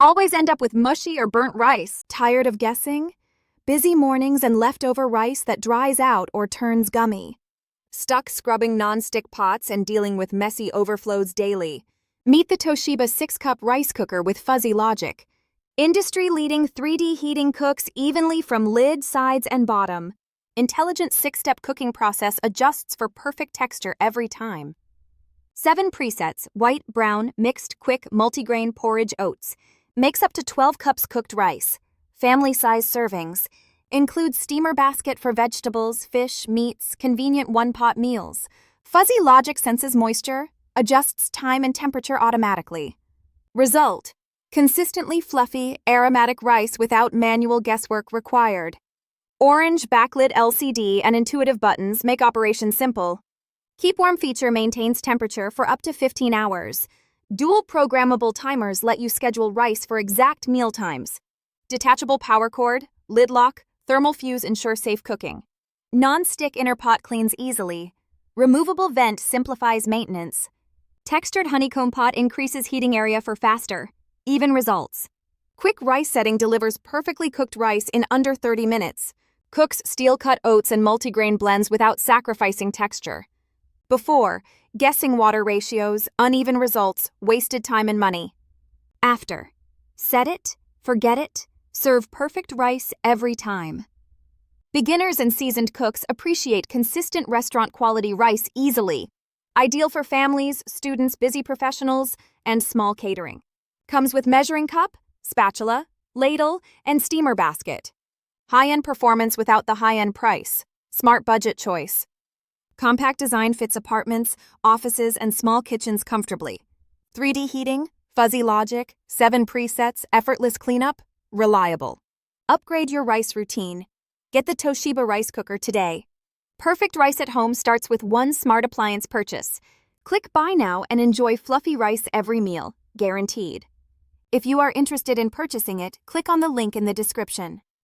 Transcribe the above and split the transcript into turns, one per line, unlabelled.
Always end up with mushy or burnt rice. Tired of guessing? Busy mornings and leftover rice that dries out or turns gummy. Stuck scrubbing non-stick pots and dealing with messy overflows daily? Meet the Toshiba 6-cup rice cooker with fuzzy logic. Industry-leading 3D heating cooks evenly from lid, sides, and bottom. Intelligent 6-step cooking process adjusts for perfect texture every time. 7 presets: white, brown, mixed, quick, multigrain, porridge, oats. Makes up to 12 cups cooked rice. Family-size servings. Includes steamer basket for vegetables, fish, meats, convenient one-pot meals. Fuzzy logic senses moisture, adjusts time and temperature automatically. Result: consistently fluffy, aromatic rice without manual guesswork required. Orange backlit LCD and intuitive buttons make operation simple. Keep Warm feature maintains temperature for up to 15 hours. Dual programmable timers let you schedule rice for exact meal times. Detachable power cord, lid lock, thermal fuse ensure safe cooking. Non-stick inner pot cleans easily. Removable vent simplifies maintenance. Textured honeycomb pot increases heating area for faster, even results. Quick rice setting delivers perfectly cooked rice in under 30 minutes. Cooks steel-cut oats and multigrain blends without sacrificing texture. Before, guessing water ratios, uneven results, wasted time and money. After, set it, forget it, serve perfect rice every time. Beginners and seasoned cooks appreciate consistent restaurant-quality rice easily. Ideal for families, students, busy professionals, and small catering. Comes with measuring cup, spatula, ladle, and steamer basket. High-end performance without the high-end price. Smart budget choice. Compact design fits apartments, offices, and small kitchens comfortably. 3D heating, fuzzy logic, 7 presets, effortless cleanup, reliable. Upgrade your rice routine. Get the Toshiba rice cooker today. Perfect rice at home starts with one smart appliance purchase. Click buy now and enjoy fluffy rice every meal, guaranteed. If you are interested in purchasing it, click on the link in the description.